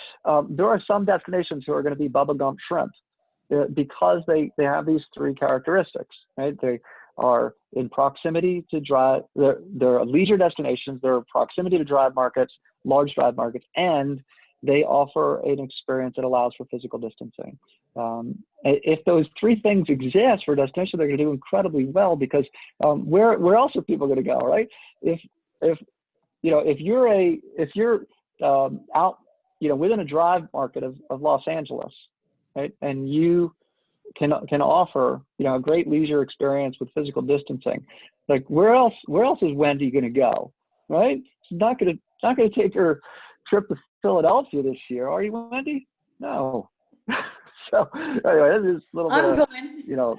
There are some destinations who are going to be Bubble Gump Shrimp because they have these three characteristics, right? They are in proximity to drive, they're leisure destinations, they're proximity to drive markets, large drive markets, and they offer an experience that allows for physical distancing. If those three things exist for a destination, they're going to do incredibly well because where else are people going to go, right? If you're out, within a drive market of Los Angeles, right, and you can offer, a great leisure experience with physical distancing, like where else is Wendy going to go, right? She's not going to take her trip to Philadelphia this year, are you, Wendy? No. So anyway, this is a little bit of,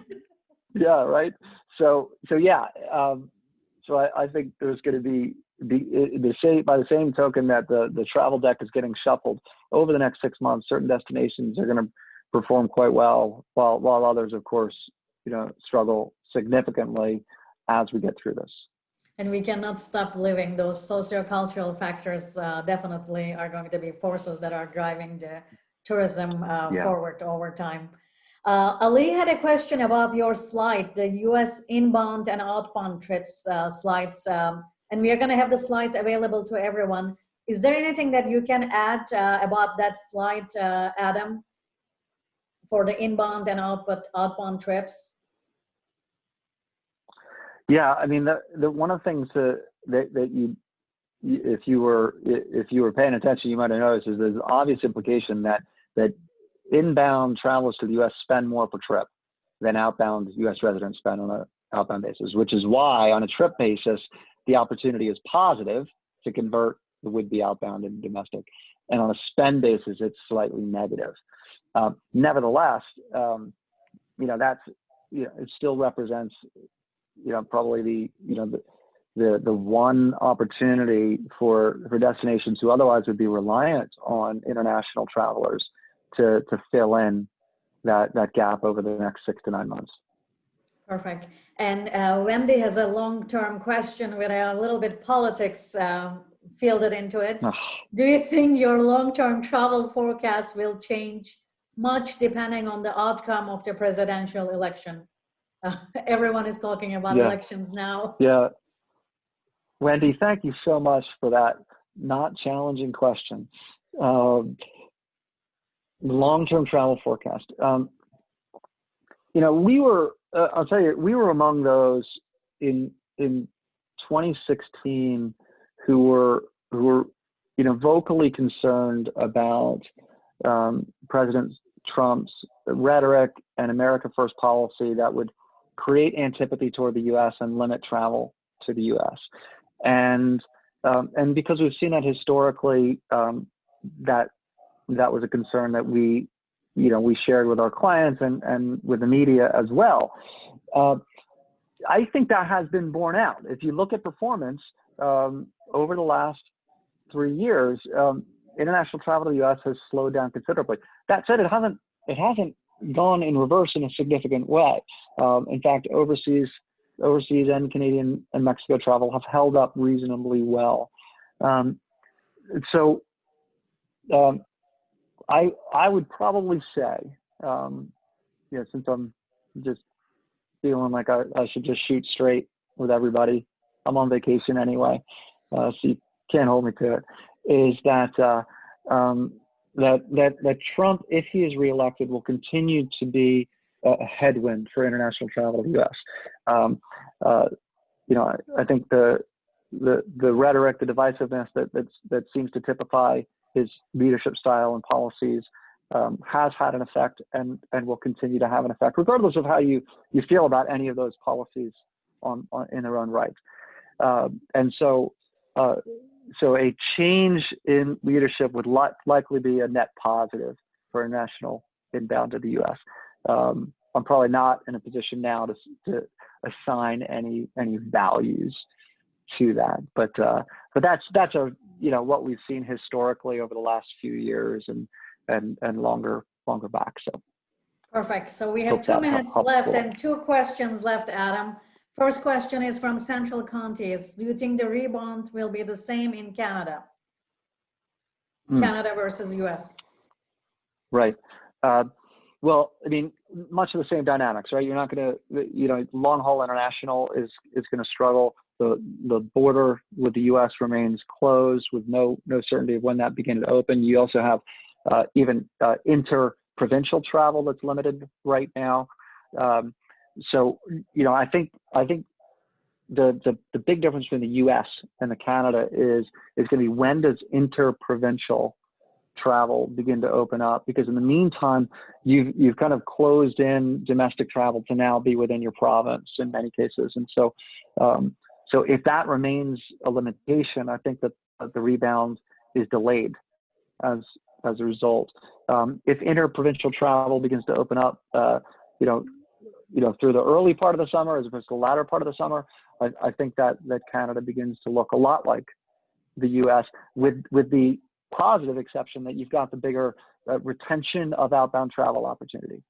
yeah, right. So yeah. So I think there's going to be by the same token that the travel deck is getting shuffled over the next 6 months. Certain destinations are going to perform quite well, while others, of course, struggle significantly as we get through this. And we cannot stop living. Those sociocultural factors definitely are going to be forces that are driving the tourism forward over time. Ali had a question about your slide, the U.S. inbound and outbound trips slides, and we are going to have the slides available to everyone. Is there anything that you can add about that slide, Adam, for the inbound and outbound trips? Yeah, I mean, the one of the things that you, if you were paying attention, you might have noticed is there's an obvious implication that inbound travelers to the U.S. spend more per trip than outbound U.S. residents spend on an outbound basis, which is why on a trip basis, the opportunity is positive to convert the would-be outbound and domestic. And on a spend basis, it's slightly negative. Nevertheless, it still represents, probably the one opportunity for destinations who otherwise would be reliant on international travelers to fill in that gap over the next 6 to 9 months. Perfect. And Wendy has a long-term question with a little bit politics fielded into it. Ugh. Do you think your long-term travel forecast will change much depending on the outcome of the presidential election? Everyone is talking about Yeah. elections now. Yeah. Wendy, thank you so much for that not challenging question. Long-term travel forecast. We were, I'll tell you, we were among those in 2016 who were vocally concerned about President Trump's rhetoric and America First policy that would create antipathy toward the U.S. and limit travel to the U.S. And because we've seen that historically, that was a concern that we shared with our clients and with the media as well. I think that has been borne out. If you look at performance over the last 3 years, international travel to the U.S. has slowed down considerably. That said, it hasn't gone in reverse in a significant way. In fact, overseas and Canadian and Mexico travel have held up reasonably well. So I would probably say, since I'm just feeling like I should just shoot straight with everybody, I'm on vacation anyway, so you can't hold me to it, is that that Trump, if he is reelected, will continue to be a headwind for international travel to the U.S. I think the rhetoric, the divisiveness that seems to typify his leadership style and policies has had an effect and will continue to have an effect, regardless of how you feel about any of those policies in their own right. And so a change in leadership would likely be a net positive for international inbound to the U.S. I'm probably not in a position now to assign any values to that, but that's what we've seen historically over the last few years and longer back. So perfect. So we have 2 minutes left and 2 questions left, Adam. First question is from Central Counties. Do you think the rebound will be the same in Canada? Canada versus US? Right. Well, I mean, much of the same dynamics, right? You're not going to, long haul international is going to struggle. The border with the U.S. remains closed with no certainty of when that begins to open. You also have even inter-provincial travel that's limited right now. So I think the big difference between the U.S. and the Canada is going to be, when does inter-provincial travel begin to open up? Because in the meantime, you've kind of closed in domestic travel to now be within your province in many cases, and so if that remains a limitation, I think that the rebound is delayed as a result. If inter-provincial travel begins to open up, through the early part of the summer as opposed to the latter part of the summer, I think that Canada begins to look a lot like the U.S. with the positive exception that you've got the bigger retention of outbound travel opportunity.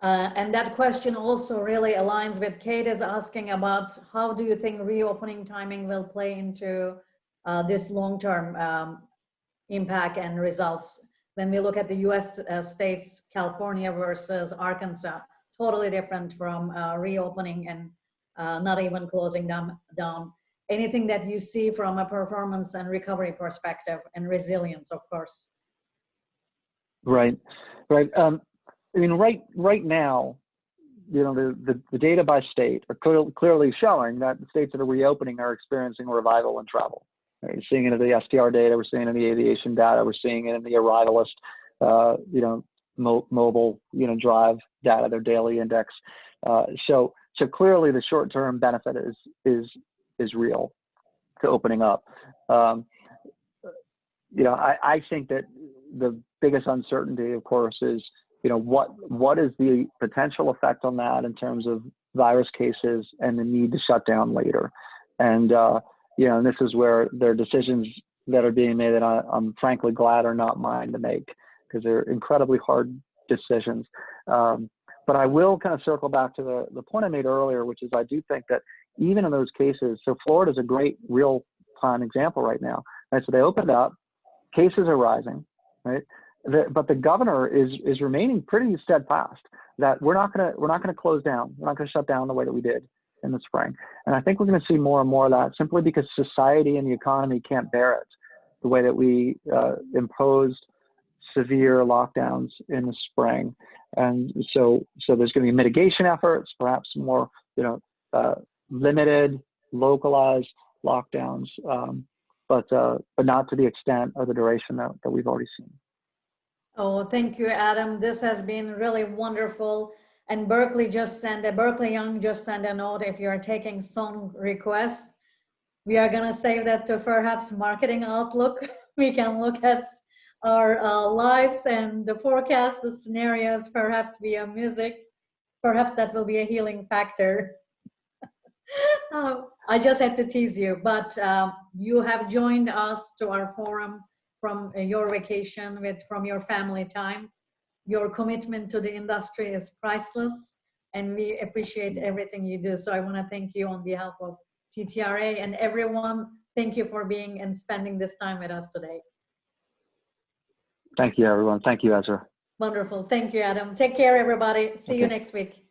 And that question also really aligns with Kate is asking about, how do you think reopening timing will play into this long-term impact and results? When we look at the US states, California versus Arkansas, totally different from reopening and not even closing them down. Anything that you see from a performance and recovery perspective, and resilience, of course? Right. I mean, right now, the data by state are clearly showing that the states that are reopening are experiencing a revival in travel. Right? You're seeing it in the STR data, we're seeing it in the aviation data, we're seeing it in the arrivalist, mobile, drive data, their daily index. So clearly, the short-term benefit is real to opening up. I think that the biggest uncertainty, of course, is what is the potential effect on that in terms of virus cases and the need to shut down later. And and this is where there are decisions that are being made that I'm frankly glad are not mine to make, because they're incredibly hard decisions. But I will kind of circle back to the point I made earlier, which is I do think that even in those cases, so Florida is a great real prime example right now. Right? So they opened up, cases are rising, right? But the governor is remaining pretty steadfast that we're not gonna close down. We're not gonna shut down the way that we did in the spring. And I think we're gonna see more and more of that simply because society and the economy can't bear it the way that we imposed severe lockdowns in the spring. And so there's going to be mitigation efforts, perhaps more, limited, localized lockdowns, but not to the extent or the duration that we've already seen. Oh, thank you, Adam. This has been really wonderful. And Berkeley Young just sent a note. If you're taking song requests, we are going to save that to perhaps Marketing Outlook. We can look at our lives and the forecast, the scenarios, perhaps via music. Perhaps that will be a healing factor. I just had to tease you, but you have joined us to our forum from your vacation from your family time. Your commitment to the industry is priceless, and we appreciate everything you do. So I want to thank you on behalf of TTRA and everyone. Thank you for being and spending this time with us today. Thank you, everyone. Thank you, Ezra. Wonderful. Thank you, Adam. Take care, everybody. See you next week.